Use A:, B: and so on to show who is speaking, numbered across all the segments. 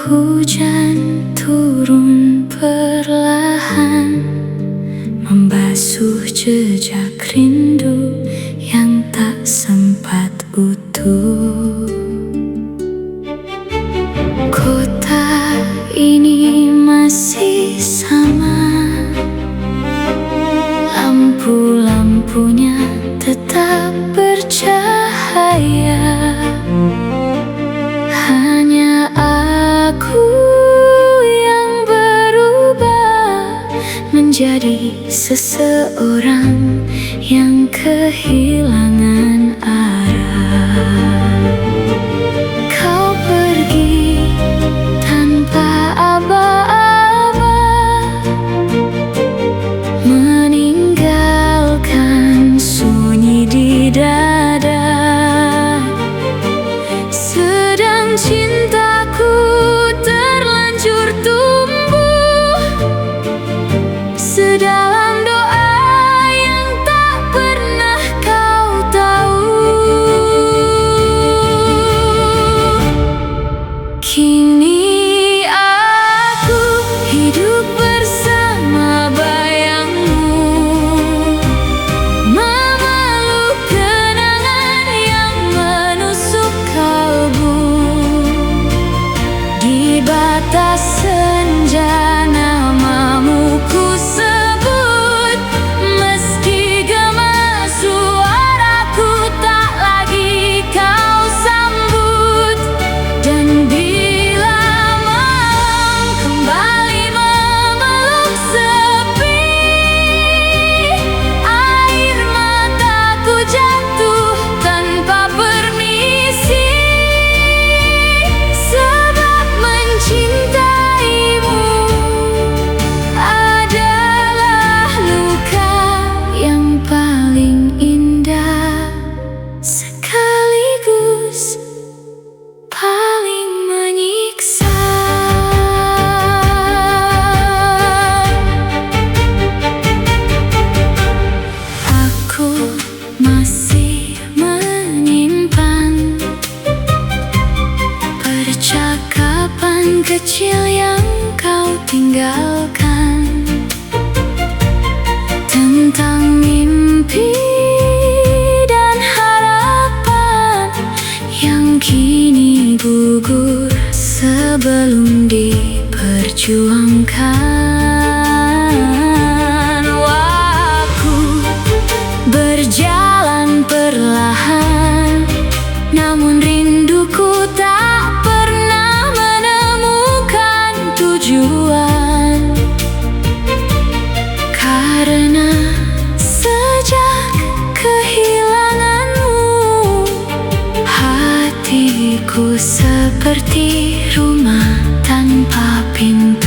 A: Hujan turun perlahan, membasuh jejak rindu yang tak sempat utuh. Kota ini masih sama, lampu-lampunya tetap bercahaya. Hanya aku yang berubah menjadi seseorang yang kehilangan arah. Kau pergi tanpa aba-aba, meninggalkan sunyi di dada. Sedang cintaku terlanjur tumbuh sedalam doa yang tak pernah kau tahu. Kini aku hidup bersama bayangmu, memeluk kenangan yang menusuk kalbu. Di batas senja namamu ku sebut, meski gema suaraku tak lagi kau sambut. Dan bila malam kembali memeluk sepi, air mataku jatuh tanpa permisi. Sebab mencintaimu adalah luka yang paling indah, sekaligus paling menyiksa. Aku masih menyimpan percakapan kecil yang kau tinggalkan, tentang mimpi dan harapan yang kini gugur sebelum diperjuangkan. Waktu berjalan perlahan, namun rinduku tak pernah menemukan tujuan. Karena sejak kehilanganmu, hatiku seperti rumah tanpa pintu.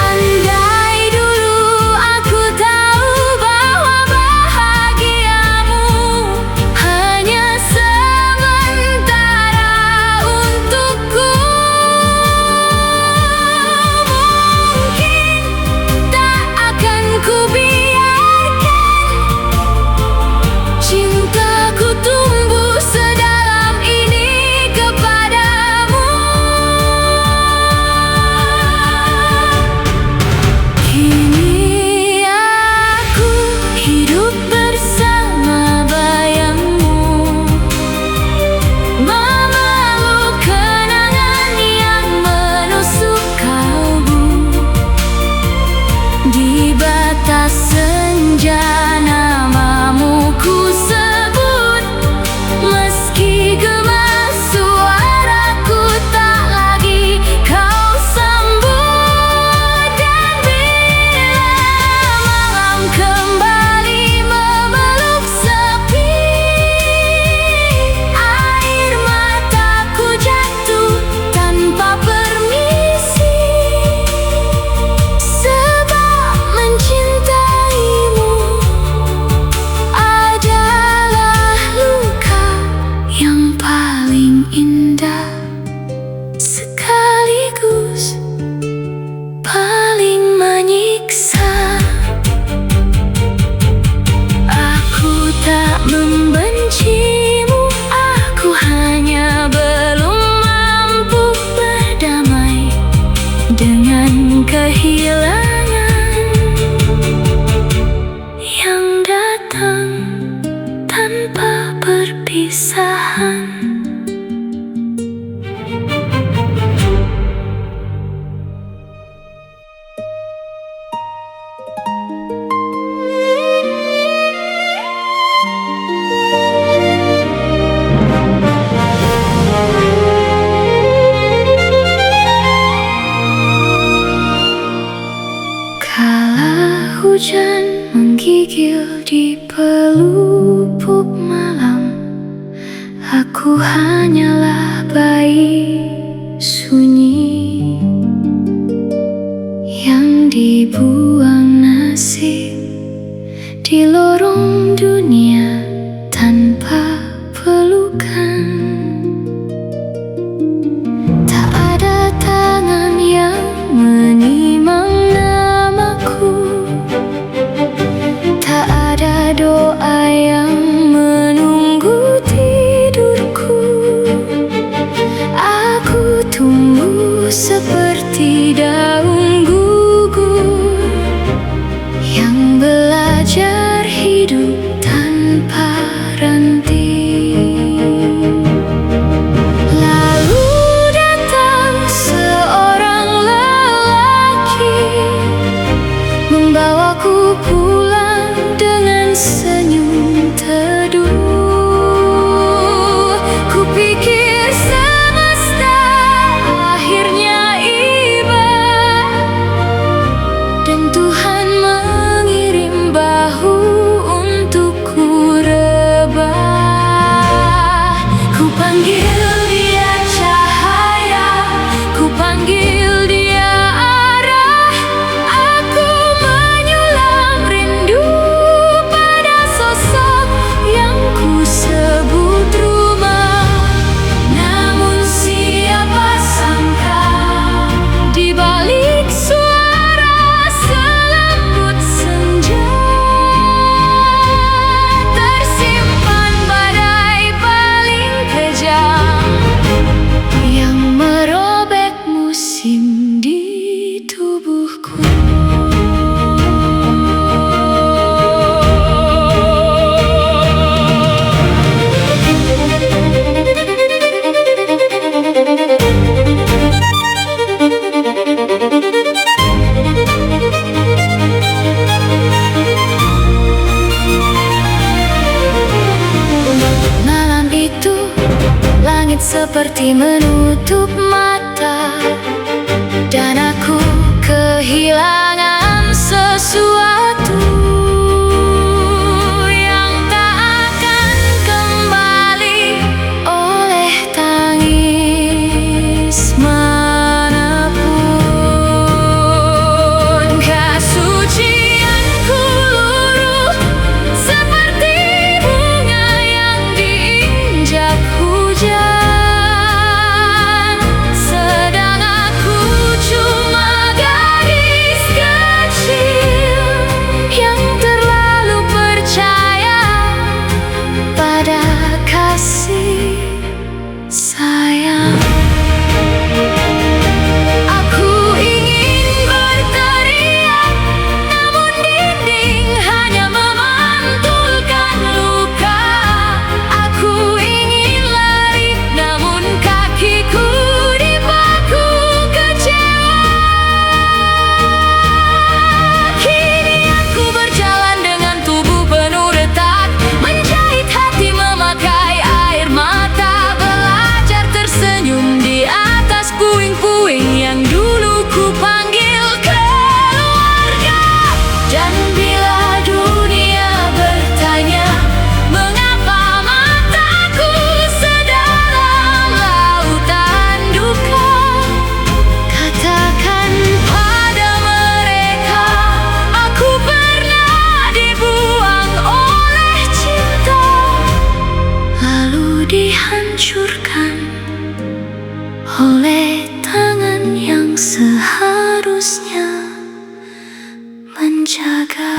A: Andai dulu aku tahu bahwa bahagiamu hanya sementara untukku, mungkin tak akan ku biarkan cintaku tumbuh sedalam ini. perpisahan. Kala hujan menggigil di pelupuk malam, aku hanyalah bayi sunyi yang dibuang nasib di lorong dunia tanpa pelukan. Tak ada tangan yang menimang namaku, tak ada doa yang menunggu tidurku. Aku tumbuh seperti daun gugur yang belajar hidup tanpa ranting. Lalu datang seorang lelaki, membawaku pulang dengan senyum teduh. Kupikir semesta akhirnya iba, dan Tuhan mengirim bahu untukku rebah. Ku panggil dia cahaya, ku panggil dia arah. Aku menyulam rindu pada sosok yang ku sebut rumah. Namun siapa sangka di balik suara selembut senja tersimpan badai paling kejam yang merobek musim di tubuhku. Malam itu langit seperti menutup mata, dan aku kehilangan sesuatu yang tak akan kembali oleh tangis manapun. Kesucianku luruh seperti bunga yang diinjak hujan, sedang aku cuma gadis kecil yang terlalu percaya pada kasih sayang. Aku ingin berteriak, namun dinding hanya memantulkan luka. Aku ingin lari, namun kakiku dipaku kecewa. Kini aku berjalan dengan tubuh penuh retak, menjahit hati memakai air mata, belajar tersenyum di atas puing-puing yang dulu ku panggil keluarga. Dan bila dunia bertanya mengapa mataku sedalam lautan duka, katakan pada mereka, aku pernah dibuang oleh cinta, lalu dihancurkan oleh tangan yang seharusnya menjaga.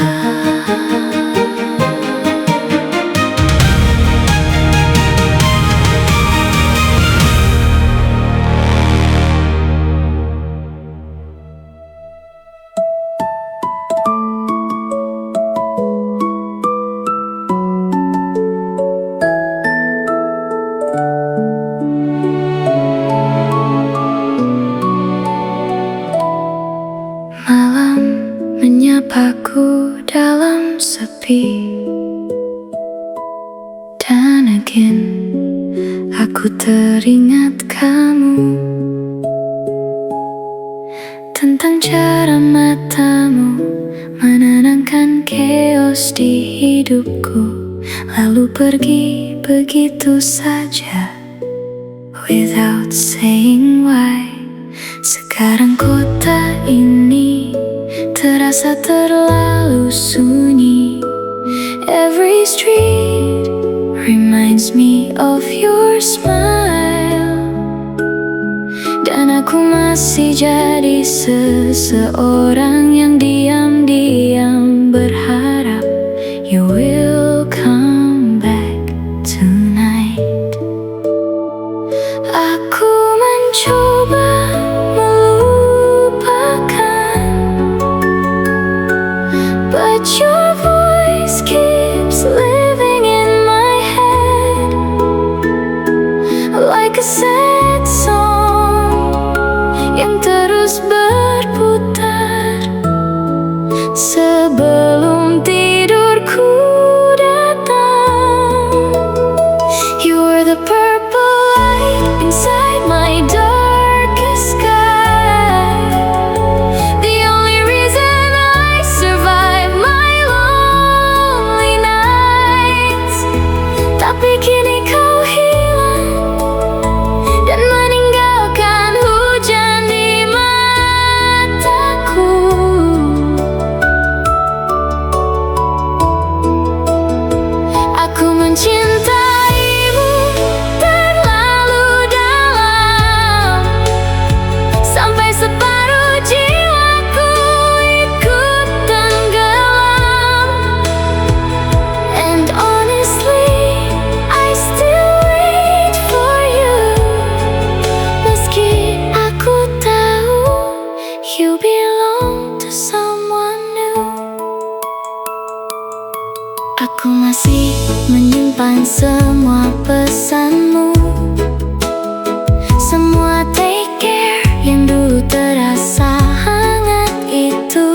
A: Aku teringat kamu, tentang cara matamu menenangkan chaos di hidupku, lalu pergi begitu saja without saying why. Sekarang kota ini terasa terlalu sunyi. Every street reminds me of your smile, dan aku masih jadi seseorang yang diam-diam berharap you will come back tonight. Aku mencoba melupakan, but your voice keeps living in my head like a sad song yang terus berputar sebelum tidurku datang. You are the purple light inside my darkest sky, the only reason I survive my lonely nights. Tapi kini kau hilang dan meninggalkan hujan di mataku. Aku mencintaimu terlalu dalam, sampai separuh jiwaku ikut tenggelam. And honestly, I still wait for you, meski aku tahu you belong to someone new. Aku masih menyimpan semua pesanmu, semua take care yang dulu terasa hangat itu.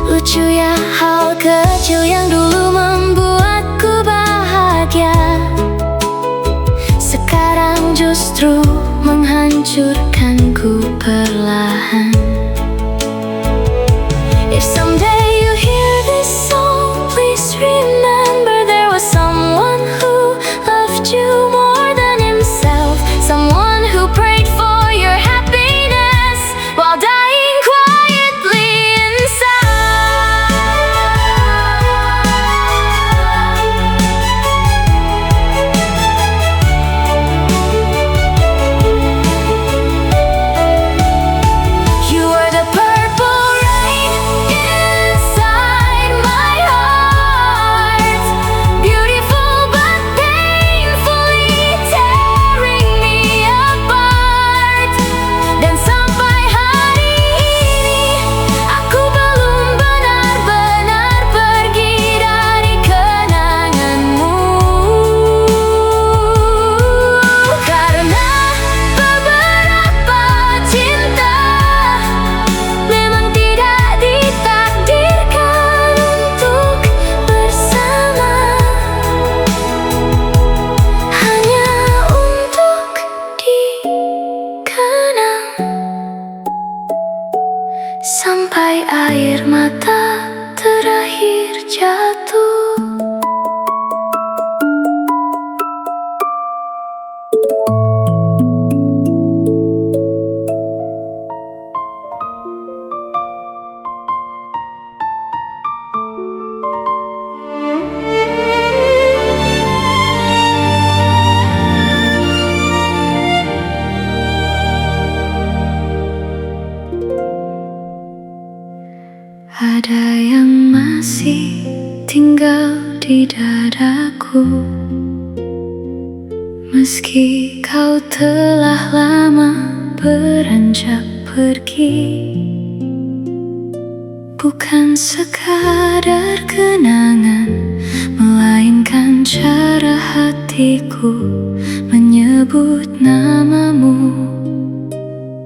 A: Lucu ya, hal kecil yang dulu membuatku bahagia, sekarang justru menghancurkanku perlahan. If someday you hear this song, please remember there was someone who loved you more than himself, someone who prayed for your happiness while dying quietly inside. You are the purple rain inside my heart, beautiful but painfully tearing me apart. Dan sampai hari ini aku belum benar-benar pergi dari kenanganmu, karena beberapa cinta memang tidak ditakdirkan untuk bersama, hanya untuk dikenang sampai air mata terakhir jatuh. Ada yang masih tinggal di dadaku, meski kau telah lama beranjak pergi. Bukan sekadar kenangan, melainkan cara hatiku menyebut namamu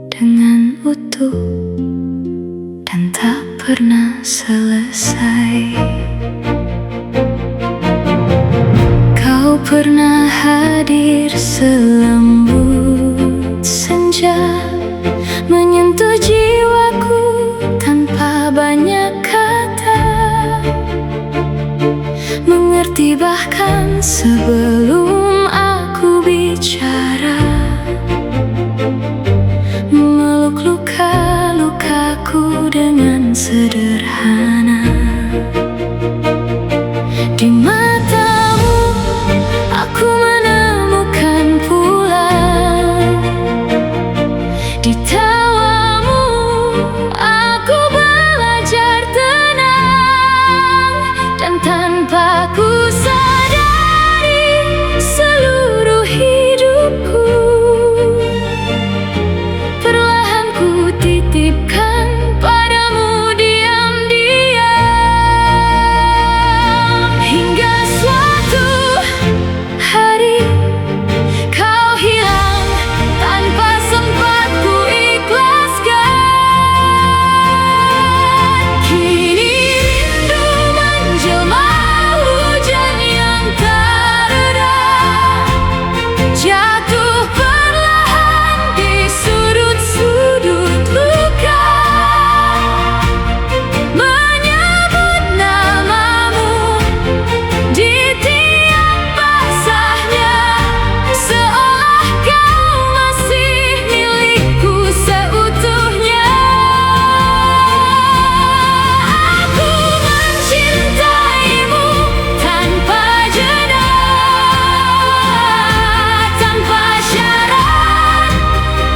A: dengan utuh dan tak pernah selesai. Kau pernah hadir selembut senja, menyentuh jiwaku tanpa banyak kata, mengerti bahkan sebelum aku bicara, meluk luka-lukaku dengan sederhana. Di matamu aku menemukan pula, di tawamu aku belajar tenang, dan tanpa ku sadari seluruh hidupku perlahan ku titipkan padamu diam-diam, hingga suatu hari kau hilang tanpa sempat ku ikhlaskan. Kini rindu menjelma hujan yang tak reda, jatuh perlahan di sudut-sudut luka, menyebut namamu di tiap basahnya, seolah kau masih milikku seutuhnya. Aku mencintaimu tanpa jeda, tanpa syarat,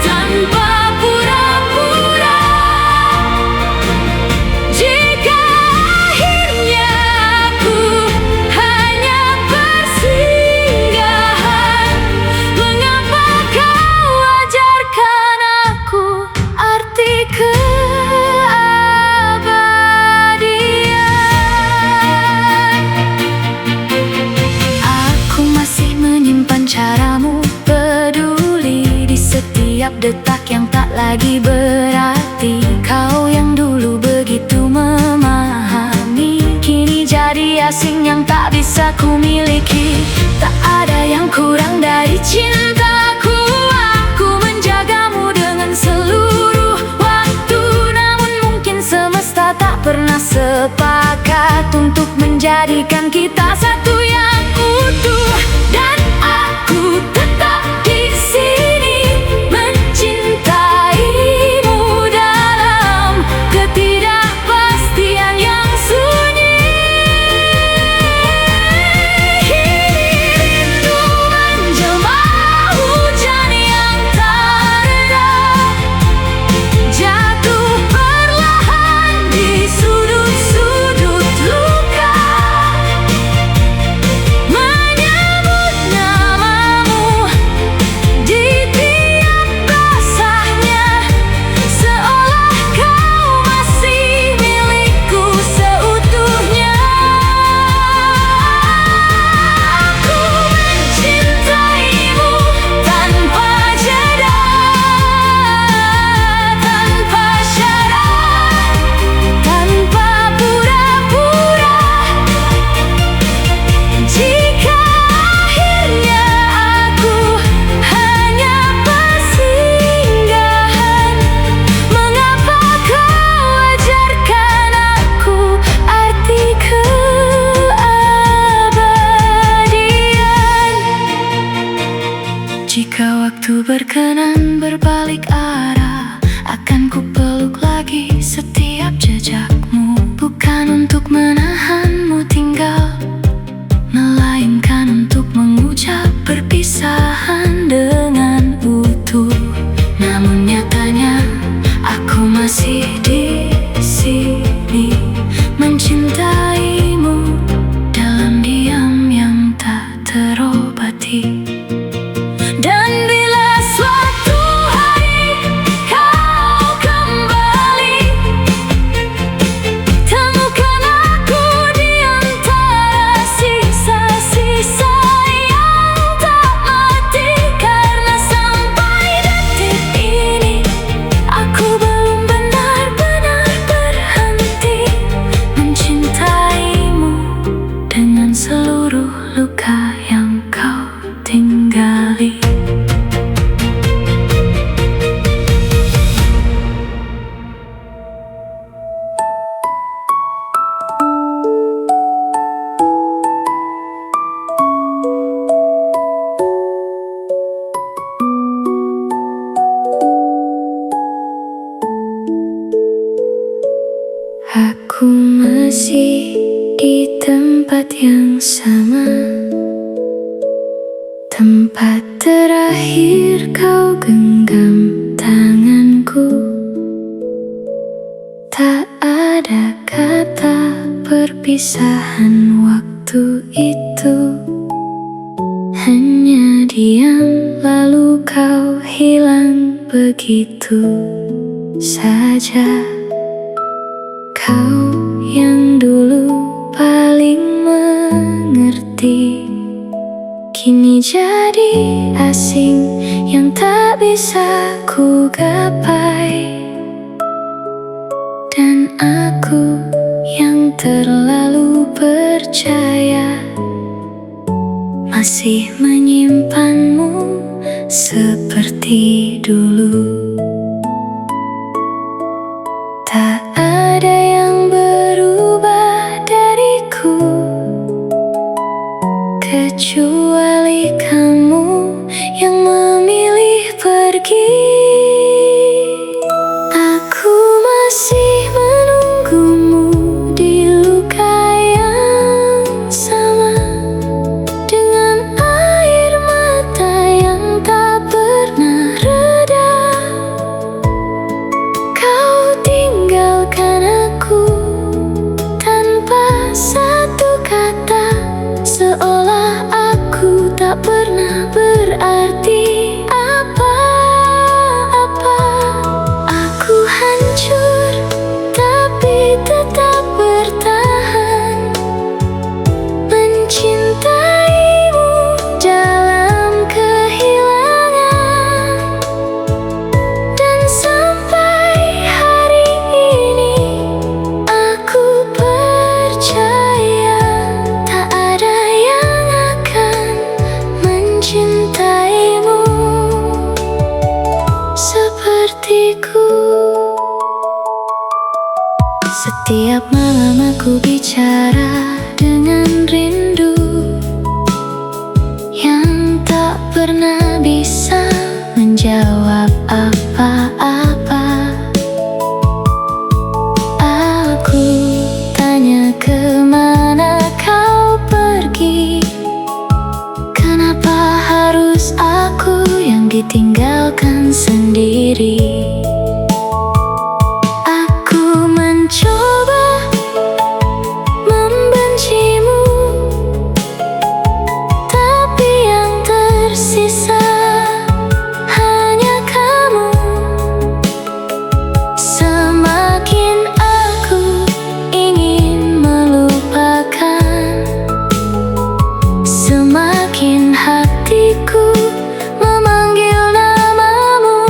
A: tanpa pura-pura. Jika akhirnya aku hanya persinggahan, mengapa kau ajarkan aku arti keabadian? Aku masih menyimpan caramu peduli di setiap detak yang tak lagi berarti. Kau yang dulu begitu memahami, kini jadi asing yang tak bisa ku miliki. Tak ada yang kurang dari cintaku, aku menjagamu dengan seluruh waktu. Namun mungkin semesta tak pernah sepakat untuk menjadikan kita satu yang utuh. Dan aku tetap di sini mencintaimu dalam ketidakpastian yang sunyi. Rindu menjelma hujan yang tak reda, jatuh perlahan di sudut-sudut luka, menyebut namamu di tiap basahnya, seolah kau masih milikku seutuhnya. Aku mencintaimu tanpa jeda, tanpa syarat, tanpa pura-pura. Jika akhirnya aku hanya persinggahan, mengapa kau ajarkan aku arti keabadian? Jika waktu berkenan berbalik arah, akan ku peluk lagi setiap jejakmu. Bukan untuk menahanmu tinggal, melainkan untuk mengucap perpisahan dengan utuh. Namun nyatanya aku masih di sini mencintaimu dalam diam yang tak terobati. Dan bila suatu hari kau kembali, temukan aku di antara tempat terakhir kau genggam tanganku. Tak ada kata perpisahan waktu itu, hanya diam lalu kau hilang begitu saja. Kau yang dulu paling mengerti, kini jadi asing yang tak bisa ku gapai. Dan aku yang terlalu percaya masih menyimpanmu seperti dulu. Tak ada yang berubah dariku kecuali kamu yang memilih pergi. Aku masih menunggumu di luka yang sama, dengan air mata yang tak pernah reda. Kau tinggalkan aku tanpa satu kata, seolah aku tak pernah berarti apa-apa. Aku hancur tapi tetap bertahan, mencintaimu dalam kehilangan. Dan sampai hari ini aku percaya tak ada yang akan mencintaimu sepertiku. Setiap malam aku bicara dengan rindu yang tak pernah bisa menjawab apa-apa. Aku tanya kemana kau pergi, kenapa harus aku yang ditinggalkan sendiri. Aku mencoba membencimu, tapi yang tersisa hanya kamu. Semakin aku ingin melupakan, semakin hatiku memanggil namamu.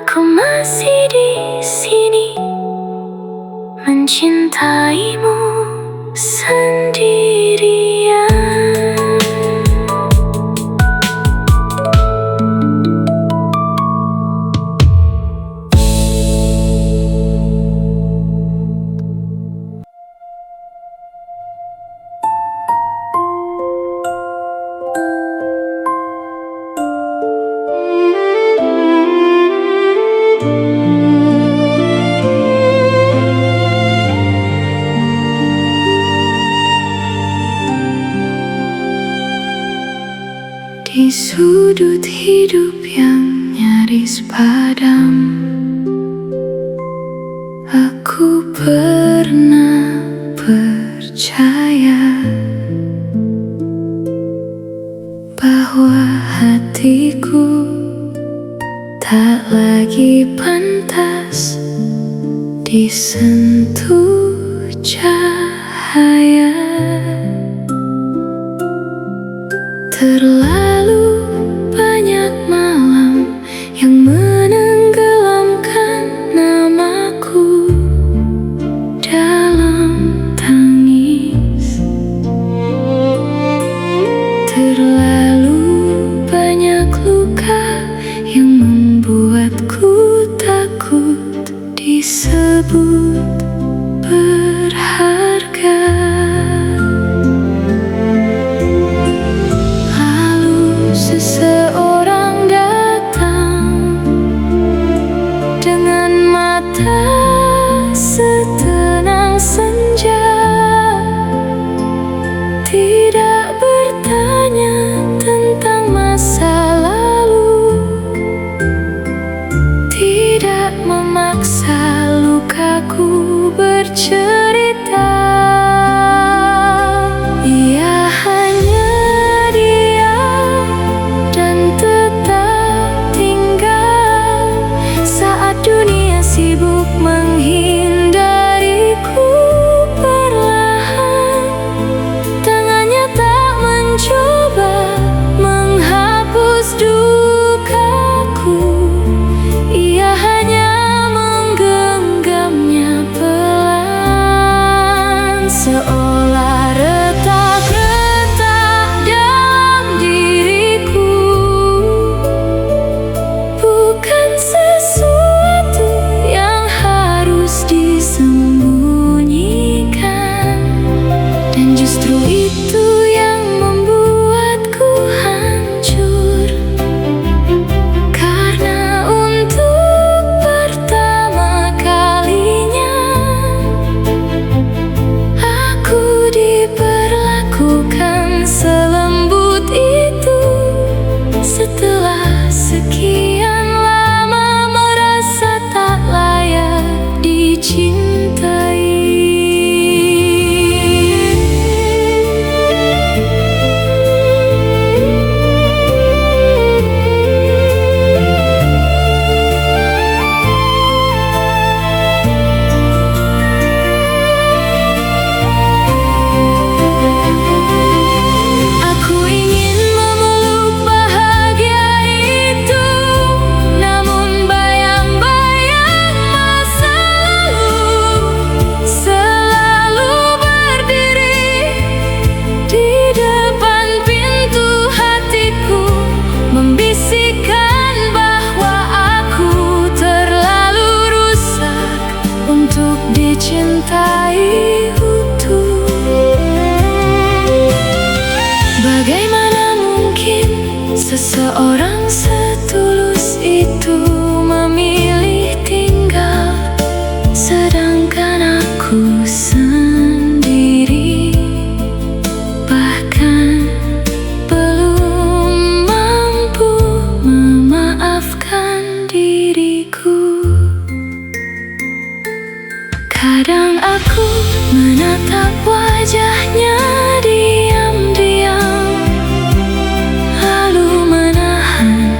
A: Aku masih di sini mencintaimu sendirian. Di sudut hidup yang nyaris padam, aku pernah percaya bahwa hatiku tak lagi pantas disentuh cahaya. Terlalu banyak malam yang menenggelamkan namaku dalam tangis. Terlalu banyak luka yang membuatku takut disebut berharga. Seseorang datang dengan mata setenang senja, tidak bertanya tentang masa lalu, tidak memaksa lukaku bercerita. Ia hanya dunia sibuk menghindariku perlahan. Tangannya tak mencoba menghapus dukaku, ia hanya menggenggamnya pelan, seolah retak-retak dalam diriku. Bukan sesuatu disembunyikan, dan justru itu yang membuatku hancur. Karena untuk pertama kalinya aku diperlakukan selembut itu. Setelah sekian lama merasa tak layak dicintai. Aku ingin memeluk bahagia itu, namun bayang-bayang masa lalu selalu berdiri di depan pintu hatiku, membisikkan bahwa aku terlalu rusak untuk dicintai utuh. Bagaimana mungkin seseorang setulus itu memilih tinggal, sedangkan aku sendiri bahkan belum mampu memaafkan diriku. Kadang aku menatap wajahnya diam-diam, lalu menahan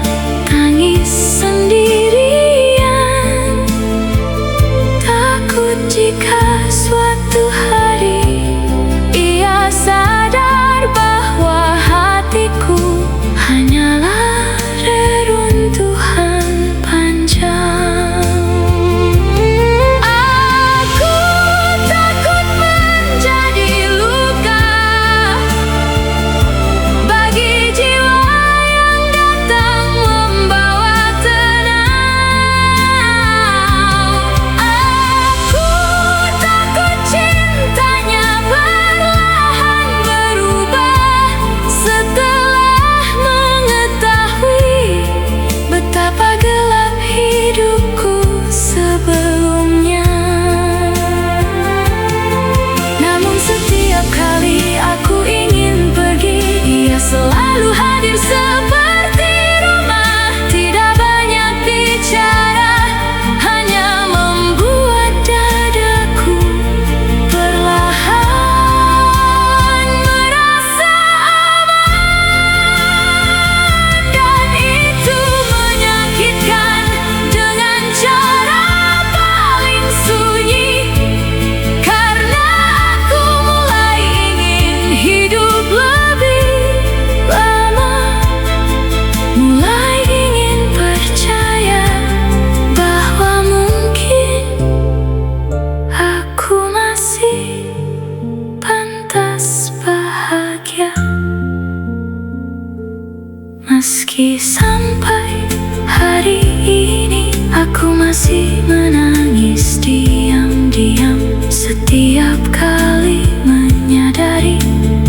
A: Meski sampai hari ini aku masih menangis diam-diam setiap kali menyadari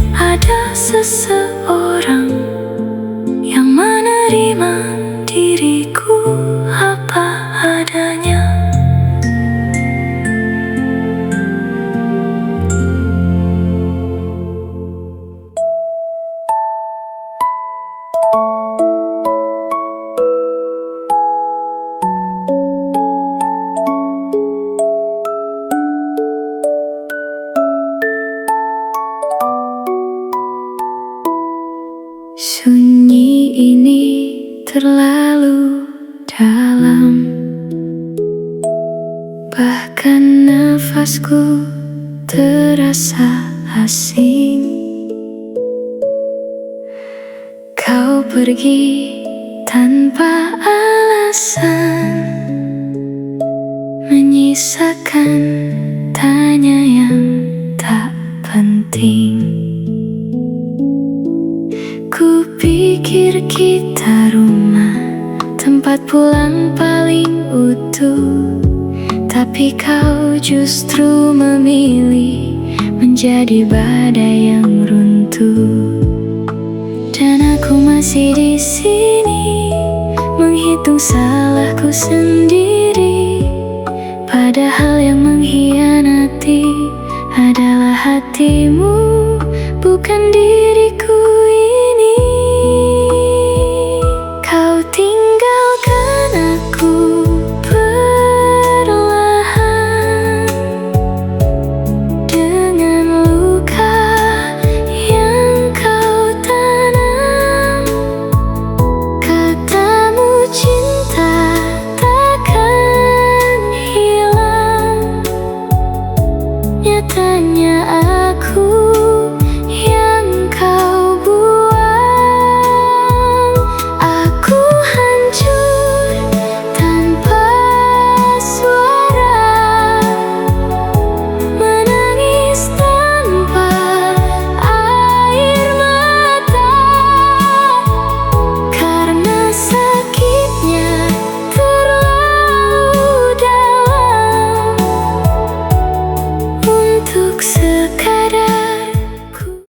A: ada seseorang yang menerima diriku apa adanya. Sunyi ini terlalu dalam, bahkan nafasku terasa asing. Kau pergi tanpa alasan, menyisakan tanya yang tak penting. Ku pikir kita rumah, tempat pulang paling utuh, tapi kau justru memilih menjadi badai yang runtuh. Dan aku masih di sini menghitung salahku sendiri, padahal yang mengkhianati adalah hatimu.